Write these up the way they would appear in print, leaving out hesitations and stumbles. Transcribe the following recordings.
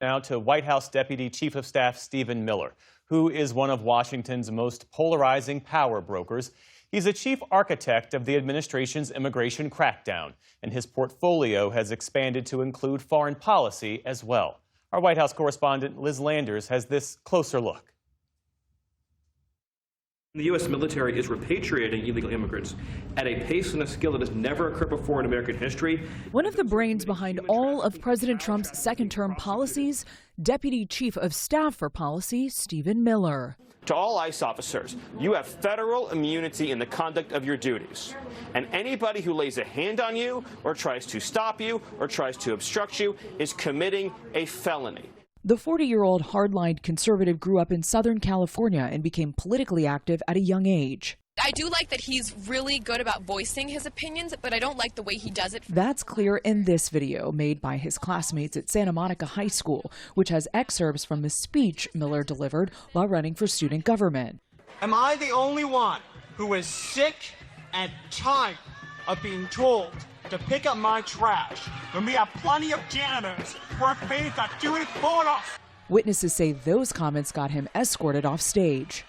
Now to White House Deputy Chief of Staff Stephen Miller, who is one of Washington's most polarizing power brokers. He's a chief architect of the administration's immigration crackdown, and his portfolio has expanded to include foreign policy as well. Our White House correspondent Liz Landers has this closer look. The U.S. military is repatriating illegal immigrants at a pace and a scale that has never occurred before in American history. One of the brains behind all of President Trump's second-term policies, Deputy Chief of Staff for Policy Stephen Miller. To all ICE officers, you have federal immunity in the conduct of your duties. And anybody who lays a hand on you or tries to stop you or tries to obstruct you is committing a felony. The 40-year-old hardline conservative grew up in Southern California and became politically active at a young age. I do like that he's really good about voicing his opinions, but I don't like the way he does it. That's clear in this video made by his classmates at Santa Monica High School, which has excerpts from the speech Miller delivered while running for student government. Am I the only one who is sick and tired of being told to pick up my trash when we have plenty of janitors who are paid to do it for us? Witnesses say those comments got him escorted off stage.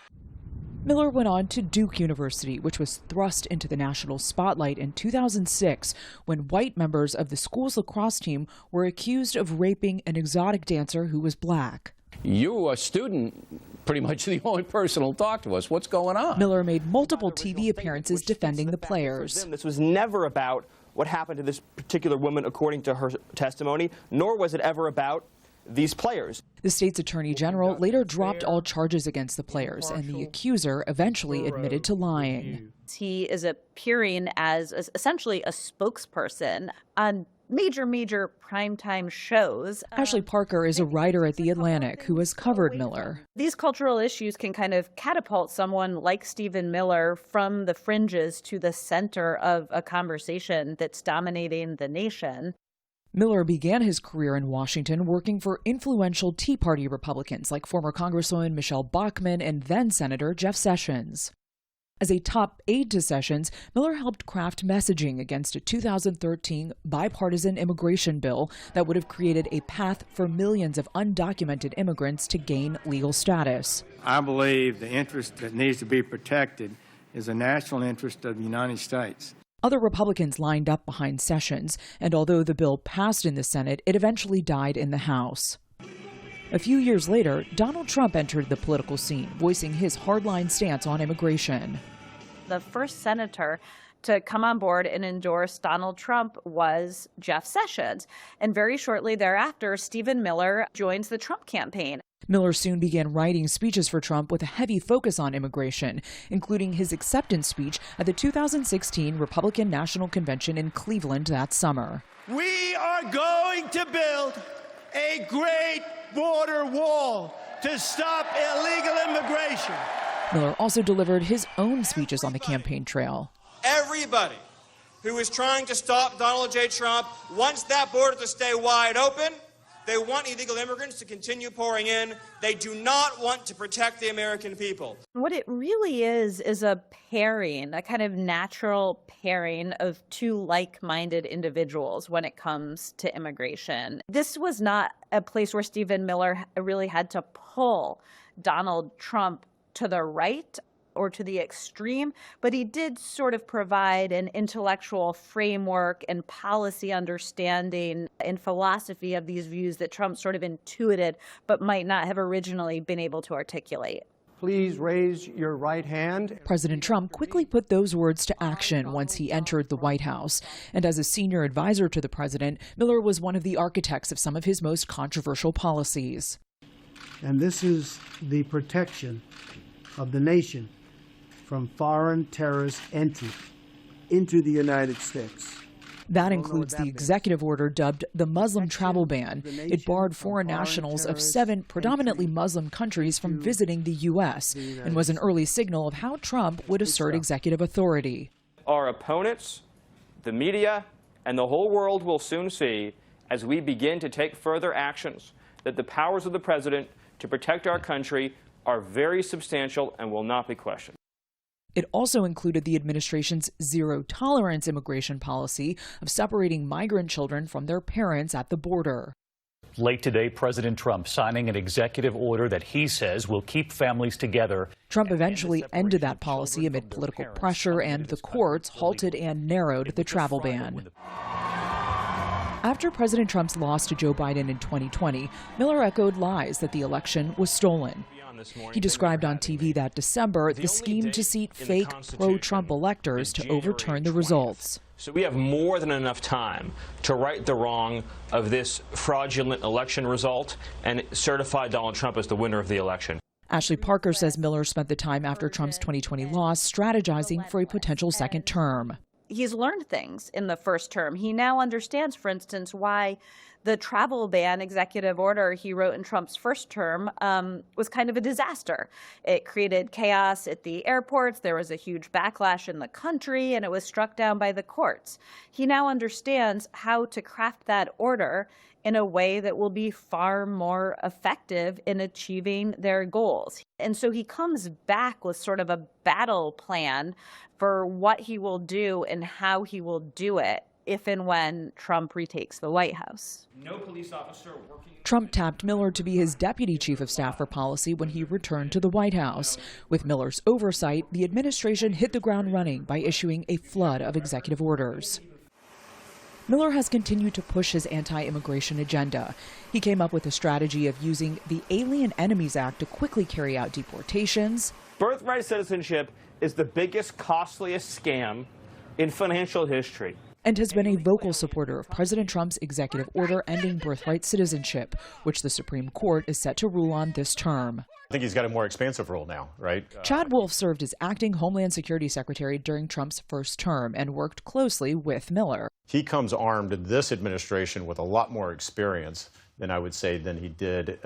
Miller went on to Duke University, which was thrust into the national spotlight in 2006 when white members of the school's lacrosse team were accused of raping an exotic dancer who was black. You, a student, pretty much the only person who'll talk to us. What's going on? Miller made multiple TV appearances defending the players. This was never about what happened to this particular woman according to her testimony, nor was it ever about these players. The state's attorney general later dropped all charges against the players, and the accuser eventually admitted to lying. He is appearing as essentially a spokesperson on major primetime shows. Ashley Parker is a writer at The Atlantic who has covered Miller. These cultural issues can kind of catapult someone like Stephen Miller from the fringes to the center of a conversation that's dominating the nation. Miller began his career in Washington working for influential Tea Party Republicans like former Congresswoman Michelle Bachmann and then Senator Jeff Sessions. As a top aide to Sessions, Miller helped craft messaging against a 2013 bipartisan immigration bill that would have created a path for millions of undocumented immigrants to gain legal status. I believe the interest that needs to be protected is the national interest of the United States. Other Republicans lined up behind Sessions, and although the bill passed in the Senate, it eventually died in the House. A few years later, Donald Trump entered the political scene, voicing his hardline stance on immigration. The first senator to come on board and endorse Donald Trump was Jeff Sessions. And very shortly thereafter, Stephen Miller joins the Trump campaign. Miller soon began writing speeches for Trump with a heavy focus on immigration, including his acceptance speech at the 2016 Republican National Convention in Cleveland that summer. We are going to build a great border wall to stop illegal immigration. Miller also delivered his own speeches on the campaign trail. Everybody who is trying to stop Donald J. Trump wants that border to stay wide open. They want illegal immigrants to continue pouring in. They do not want to protect the American people. What it really is a pairing, a kind of natural pairing of two like-minded individuals when it comes to immigration. This was not a place where Stephen Miller really had to pull Donald Trump to the right or to the extreme, but he did sort of provide an intellectual framework and policy understanding and philosophy of these views that Trump sort of intuited but might not have originally been able to articulate. Please raise your right hand. President Trump quickly put those words to action once he entered the White House. And as a senior advisor to the president, Miller was one of the architects of some of his most controversial policies. And this is the protection of the nation from foreign terrorist entry into the United States. That includes the executive order dubbed the Muslim travel ban. It barred foreign nationals of 7 predominantly Muslim countries from visiting the U.S. and was an early signal of how Trump would assert executive authority. Our opponents, the media, and the whole world will soon see, as we begin to take further actions, that the powers of the president to protect our country are very substantial and will not be questioned. It also included the administration's zero-tolerance immigration policy of separating migrant children from their parents at the border. Late today, President Trump signing an executive order that he says will keep families together. Trump eventually ended that policy amid political pressure, and the courts halted and narrowed the travel ban. After President Trump's loss to Joe Biden in 2020, Miller echoed lies that the election was stolen. He described on TV that December the scheme to seat fake pro-Trump electors to overturn the results. So we have more than enough time to right the wrong of this fraudulent election result and certify Donald Trump as the winner of the election. Ashley Parker says Miller spent the time after Trump's 2020 loss strategizing for a potential second term. He's learned things in the first term. He now understands, for instance, why the travel ban executive order he wrote in Trump's first term was kind of a disaster. It created chaos at the airports. There was a huge backlash in the country, and it was struck down by the courts. He now understands how to craft that order in a way that will be far more effective in achieving their goals. And so he comes back with sort of a battle plan for what he will do and how he will do it if and when Trump retakes the White House. No police officer working. Trump tapped Miller to be his deputy chief of staff for policy when he returned to the White House. With Miller's oversight, the administration hit the ground running by issuing a flood of executive orders. Miller has continued to push his anti-immigration agenda. He came up with a strategy of using the Alien Enemies Act to quickly carry out deportations. Birthright citizenship is the biggest, costliest scam in financial history. And has been a vocal supporter of President Trump's executive order ending birthright citizenship, which the Supreme Court is set to rule on this term. I think he's got a more expansive role now, right? Chad Wolf served as acting Homeland Security Secretary during Trump's first term and worked closely with Miller. He comes armed in this administration with a lot more experience than I would say than he did,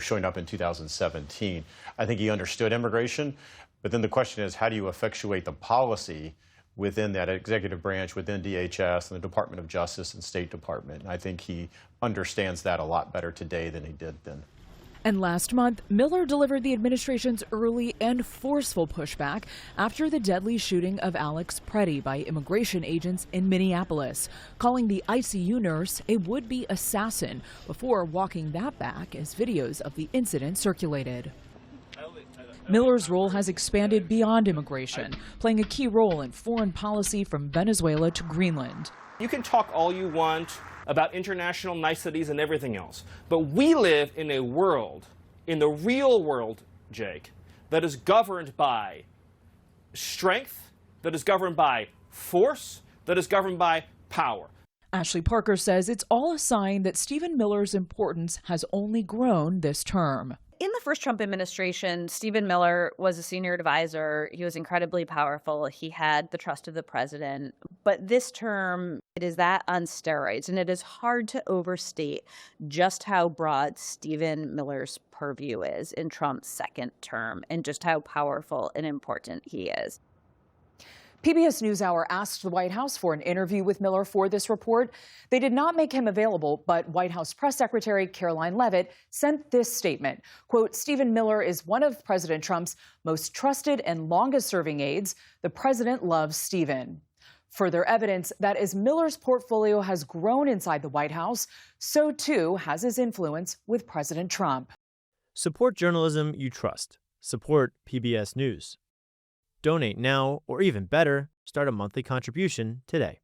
showing up in 2017. I think he understood immigration, but then the question is, how do you effectuate the policy within that executive branch, within DHS and the Department of Justice and State Department? And I think he understands that a lot better today than he did then. And last month, Miller delivered the administration's early and forceful pushback after the deadly shooting of Alex Preddy by immigration agents in Minneapolis, calling the ICU nurse a would-be assassin before walking that back as videos of the incident circulated. Miller's role has expanded beyond immigration, playing a key role in foreign policy from Venezuela to Greenland. You can talk all you want about international niceties and everything else, but we live in a world, in the real world, Jake, that is governed by strength, that is governed by force, that is governed by power. Ashley Parker says it's all a sign that Stephen Miller's importance has only grown this term. In the first Trump administration, Stephen Miller was a senior advisor. He was incredibly powerful. He had the trust of the president. But this term, it is that on steroids, and it is hard to overstate just how broad Stephen Miller's purview is in Trump's second term and just how powerful and important he is. PBS NewsHour asked the White House for an interview with Miller for this report. They did not make him available, but White House Press Secretary Caroline Leavitt sent this statement. Quote, Stephen Miller is one of President Trump's most trusted and longest-serving aides. The president loves Stephen. Further evidence that as Miller's portfolio has grown inside the White House, so too has his influence with President Trump. Support journalism you trust. Support PBS News. Donate now, or even better, start a monthly contribution today.